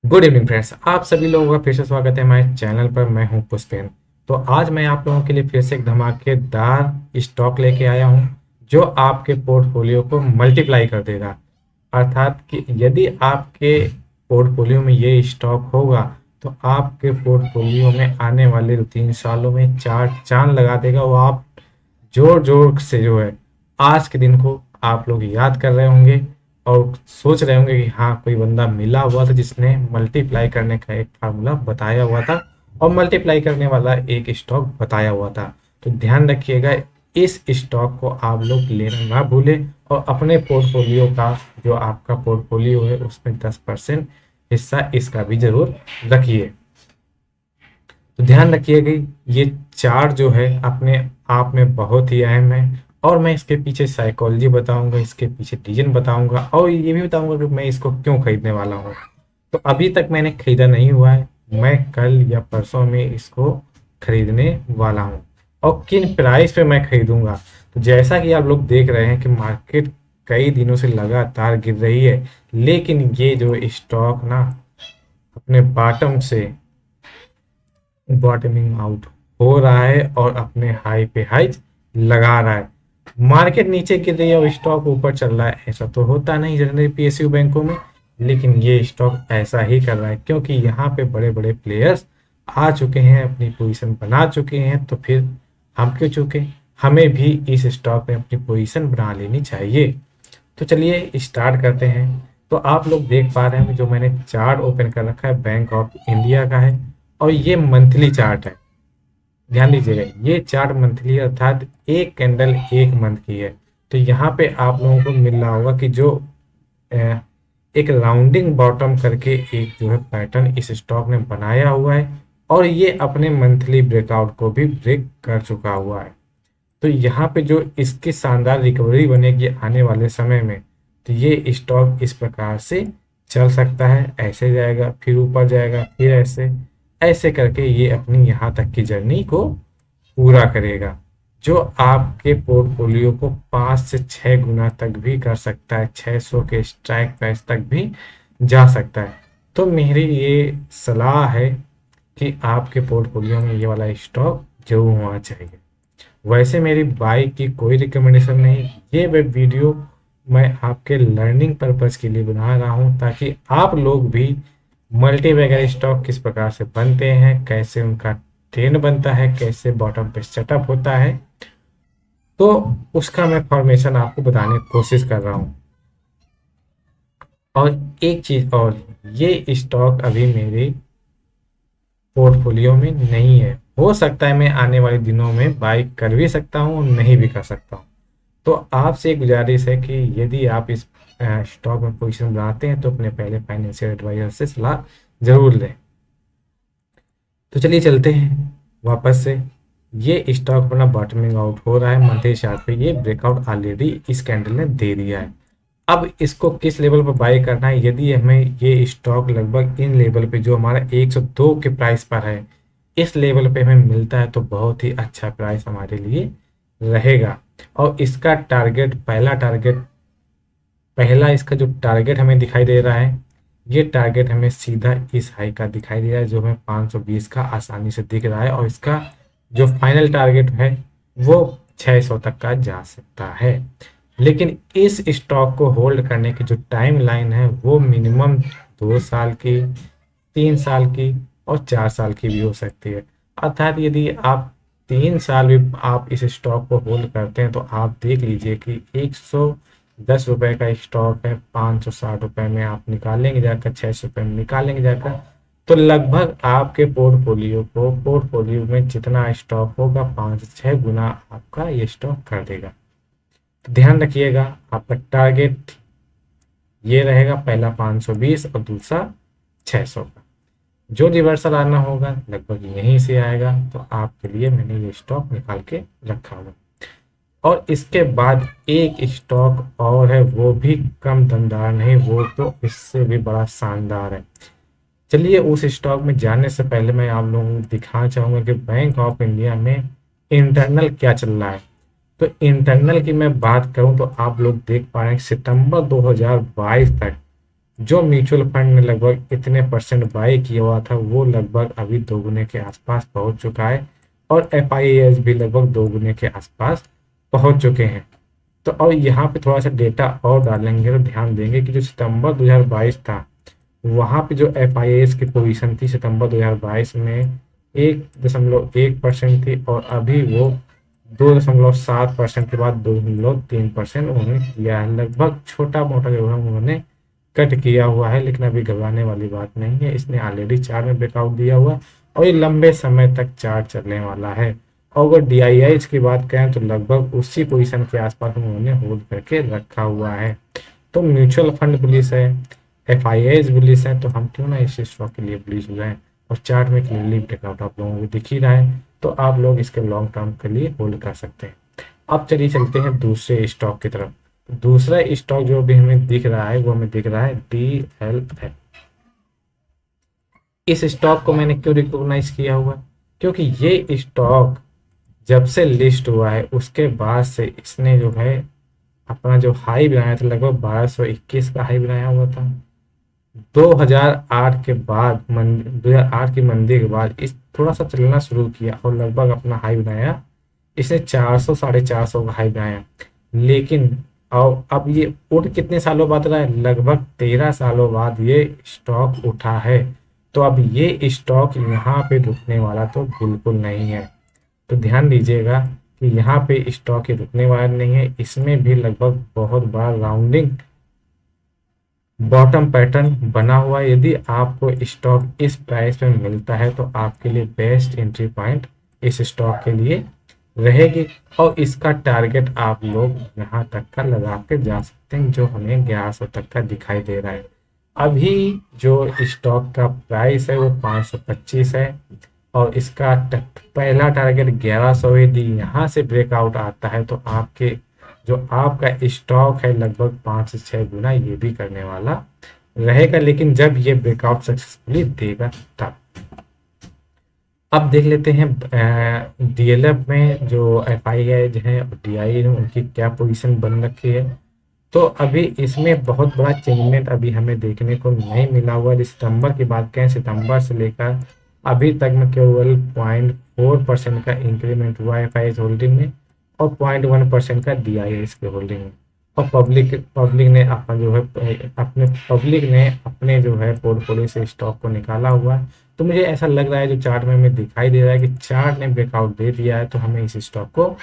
Good evening friends, आप सभी लोगों का फिर से स्वागत है हमारे चैनल पर। मैं हूं पुष्पेन। तो आज मैं आप लोगों के लिए फिर से एक धमाकेदार स्टॉक लेके आया हूं जो आपके पोर्टफोलियो को मल्टीप्लाई कर देगा। अर्थात कि यदि आपके पोर्टफोलियो में ये स्टॉक होगा तो आपके पोर्टफोलियो में आने वाले 2-3 सालों में चार चांद लगा देगा। वो आप जोर जोर से जो है आज के दिन को आप लोग याद कर रहे होंगे और सोच रहे होंगे कि हाँ, कोई बंदा मिला हुआ था जिसने मल्टीप्लाई करने का एक फार्मूला बताया हुआ था और मल्टीप्लाई करने वाला एक स्टॉक बताया हुआ था। तो ध्यान रखिएगा, इस स्टॉक को आप लोग लेना ना भूलें और अपने पोर्टफोलियो का, जो आपका पोर्टफोलियो है उसमें 10% हिस्सा इसका भी जरूर रखिए। तो ध्यान रखिएगा, ये चार्ट जो है अपने आप में बहुत ही अहम है और मैं इसके पीछे साइकोलॉजी बताऊंगा, इसके पीछे रीजन बताऊंगा और ये भी बताऊंगा कि मैं इसको क्यों खरीदने वाला हूँ। तो अभी तक मैंने खरीदा नहीं हुआ है, मैं कल या परसों में इसको खरीदने वाला हूँ और किन प्राइस पे मैं खरीदूंगा। तो जैसा कि आप लोग देख रहे हैं कि मार्केट कई दिनों से लगातार गिर रही है, लेकिन ये जो स्टॉक ना अपने बॉटम से बॉटमिंग आउट हो रहा है और अपने हाई पे हाई लगा रहा है। मार्केट नीचे गिर रही है और स्टॉक ऊपर चल रहा है, ऐसा तो होता नहीं जनरली पीएसयू बैंकों में, लेकिन ये स्टॉक ऐसा ही कर रहा है क्योंकि यहाँ पे बड़े बड़े प्लेयर्स आ चुके हैं, अपनी पोजीशन बना चुके हैं। तो फिर हम क्यों चुके, हमें भी इस स्टॉक में अपनी पोजीशन बना लेनी चाहिए। तो चलिए स्टार्ट करते हैं। तो आप लोग देख पा रहे हैं जो मैंने चार्ट ओपन कर रखा है बैंक ऑफ इंडिया का है और ये मंथली चार्ट है। ध्यान दीजिएगा, ये चार्ट मंथली अर्थात एक कैंडल एक मंथ की है। तो यहाँ पे आप लोगों को मिल रहा होगा कि जो अ, एक राउंडिंग बॉटम करके एक जो है पैटर्न इस स्टॉक ने बनाया हुआ है और ये अपने मंथली ब्रेकआउट को भी ब्रेक कर चुका हुआ है। तो यहाँ पे जो इसकी शानदार रिकवरी बनेगी आने वाले समय में, तो ये स्टॉक इस प्रकार से चल सकता है, ऐसे जाएगा फिर ऊपर जाएगा फिर ऐसे ऐसे करके ये अपनी यहाँ तक की जर्नी को पूरा करेगा, जो आपके पोर्टफोलियो को 5 से 6 गुना तक भी कर सकता है, 600 के स्ट्राइक प्राइस तक भी जा सकता है। तो मेरी ये सलाह है कि आपके पोर्टफोलियो में ये वाला स्टॉक जरूर होना चाहिए। वैसे मेरी बाइक की कोई रिकमेंडेशन नहीं, ये वेब वीडियो मैं आपके लर्निंग पर्पज के लिए बना रहा हूँ ताकि आप लोग भी मल्टी बैगर स्टॉक किस प्रकार से बनते हैं, कैसे उनका ट्रेंड बनता है, कैसे बॉटम पे सेटअप होता है, तो उसका मैं फॉर्मेशन आपको बताने की कोशिश कर रहा हूँ। और एक चीज और, ये स्टॉक अभी मेरे पोर्टफोलियो में नहीं है, हो सकता है मैं आने वाले दिनों में बाई कर भी सकता हूँ नहीं भी कर सकता हूँ। तो आपसे एक गुजारिश है कि यदि आप इस स्टॉक में पोजीशन बनाते हैं तो अपने पहले फाइनेंशियल एडवाइजर से सलाह जरूर लें। तो चलिए चलते हैं वापस से। ये स्टॉक अपना बॉटमिंग आउट हो रहा है, मंथली चार्ट पे ये ब्रेकआउट ऑलरेडी इस कैंडल ने दे दिया है। अब इसको किस लेवल पर बाय करना है, यदि हमें ये स्टॉक लगभग इन लेवल पे जो हमारा 102 के प्राइस पर है, इस लेवल पे हमें मिलता है तो बहुत ही अच्छा प्राइस हमारे लिए रहेगा। और इसका टारगेट, पहला इसका जो टारगेट हमें दिखाई दे रहा है, ये टारगेट हमें सीधा इस हाई का दिखाई दे रहा है जो हमें 520 का आसानी से दिख रहा है और इसका जो फाइनल टारगेट है वो 600 तक का जा सकता है। लेकिन इस स्टॉक को होल्ड करने की जो टाइम लाइन है वो मिनिमम 2 साल की, 3 साल की और 4 साल की भी हो सकती है। अर्थात यदि आप 3 साल भी आप इस स्टॉक को होल्ड करते हैं तो आप देख लीजिए कि 110 रुपए का स्टॉक है, 560 रुपए में आप निकालेंगे जाकर, 600 रुपए में निकालेंगे जाकर, तो लगभग आपके पोर्टफोलियो में जितना स्टॉक होगा 5 से 6 गुना आपका ये स्टॉक कर देगा। तो ध्यान रखिएगा, आपका टारगेट ये रहेगा, पहला 520 और दूसरा 600 का। जो रिवर्सल आना होगा लगभग यहीं से आएगा, तो आपके लिए मैंने ये स्टॉक निकाल के रखा हुआ। और इसके बाद एक स्टॉक और है, वो भी कम दमदार नहीं, वो तो इससे भी बड़ा शानदार है। चलिए उस स्टॉक में जाने से पहले मैं आप लोगों को दिखाना चाहूंगा कि बैंक ऑफ इंडिया में इंटरनल क्या चल रहा है। तो इंटरनल की मैं बात करूं तो आप लोग देख पा रहे हैं सितंबर 2022 तक जो म्यूचुअल फंड ने लगभग इतने परसेंट बाय किया हुआ था वो लगभग अभी दोगुने के आसपास पहुंच चुका है, और एफआईएस भी लगभग दोगुने के आसपास पहुंच चुके हैं। तो और यहाँ पे थोड़ा सा डेटा और डालेंगे तो ध्यान देंगे कि जो सितंबर 2022 था, वहाँ पे जो एफआईएस की पोजीशन थी सितंबर 2022 में 1.1% थी, और अभी वो 2.7% के बाद 2.3% उन्होंने किया है। लगभग छोटा मोटा जो है उन्होंने कट किया हुआ है, लेकिन अभी घबराने वाली बात नहीं है। इसने ऑलरेडी चार्ट में ब्रेकआउट दिया हुआ है और ये लंबे समय तक चार्ट चलने वाला है। और अगर डीआईआईज की बात करें तो लगभग उसी पोजीशन के आसपास उन्होंने होल्ड करके रखा हुआ है। तो म्यूचुअल फंड बुलिश है, एफआईआईज बुलिश है, तो हम क्यों ना इस स्टॉक के लिए बुलिश हो जाए। और चार्ट में क्लियरली ब्रेकआउट आप लोगों को दिख ही रहा है, तो आप लोग इसके लॉन्ग टर्म के लिए होल्ड कर सकते हैं। अब चलिए चलते हैं दूसरे स्टॉक की तरफ। दूसरा स्टॉक जो भी हमें दिख रहा है वो हमें दिख रहा है डीएलएफ। इस स्टॉक को मैंने क्यों रिकॉग्नाइज किया हुआ, क्योंकि ये स्टॉक जब से लिस्ट हुआ है उसके बाद से इसने जो है अपना जो हाई बनाया था, लगभग 1221 का हाई बनाया हुआ था। 2008 के बाद 2008 की मंदी के बाद इस थोड़ा सा चलना शुरू किया और लगभग अपना हाई बनाया। इसने 400 450 का हाई बनाया, लेकिन और अब ये उठ कितने सालों बाद रहा है, लगभग 13 सालों बाद ये स्टॉक उठा है। तो अब ये स्टॉक यहाँ पे रुकने वाला तो बिल्कुल नहीं है। तो ध्यान दीजिएगा कि यहाँ पे स्टॉक ये रुकने वाला नहीं है, इसमें भी लगभग बहुत बड़ा राउंडिंग बॉटम पैटर्न बना हुआ है। यदि आपको स्टॉक इस प्राइस में मिलता है तो आपके लिए बेस्ट एंट्री पॉइंट इस स्टॉक के लिए रहेगी, और इसका टारगेट आप लोग यहाँ तक का लगा के जा सकते हैं, जो हमें 1100 तक का दिखाई दे रहा है। अभी जो स्टॉक का प्राइस है वो 525 है, और इसका पहला टारगेट 1100 है। यदि यहाँ से ब्रेकआउट आता है तो आपके जो आपका स्टॉक है लगभग 5 से 6 गुना ये भी करने वाला रहेगा, लेकिन जब ये ब्रेकआउट सक्सेसफुली देगा तब। अब देख लेते हैं डीएलएफ में जो एफआईआई है और डीआई है उनकी क्या पोजीशन बन रखी है। तो अभी इसमें बहुत बड़ा चेंजमेंट अभी हमें देखने को नहीं मिला हुआ है। सितंबर की बात करें, सितंबर से लेकर अभी तक में केवल 0.4% का इंक्रीमेंट हुआ है एफआईआई होल्डिंग में, और 0.1% का डीआईएस के होल्डिंग में। और पब्लिक ने अपना जो है पब्लिक ने अपने जो है पोर्टफोलियो से स्टॉक को निकाला हुआ है। तो मुझे ऐसा लग रहा है, जो चार्ट में हमें दिखाई दे रहा है कि चार्ट ने ब्रेकआउट दे दिया है, तो हमें इस स्टॉक को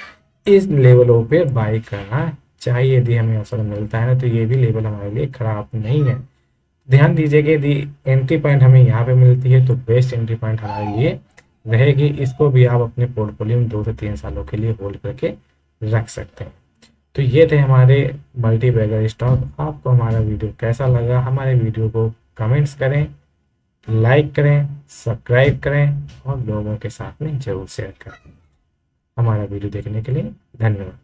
इस लेवलों पे बाई करना चाहिए। यदि हमें अवसर मिलता है ना तो ये भी लेवल हमारे लिए खराब नहीं है। ध्यान दीजिएगा, यदि एंट्री पॉइंट हमें यहाँ पे मिलती है तो बेस्ट एंट्री पॉइंट हमारे लिए रहेगी। इसको भी आप अपने पोर्टफोलियो में 2 से 3 सालों के लिए होल्ड करके रख सकते हैं। तो ये थे हमारे मल्टी बैगर स्टॉक। आपको हमारा वीडियो कैसा लगा, हमारे वीडियो को कमेंट्स करें, लाइक करें, सब्सक्राइब करें और लोगों के साथ में जरूर शेयर करें। हमारा वीडियो देखने के लिए धन्यवाद।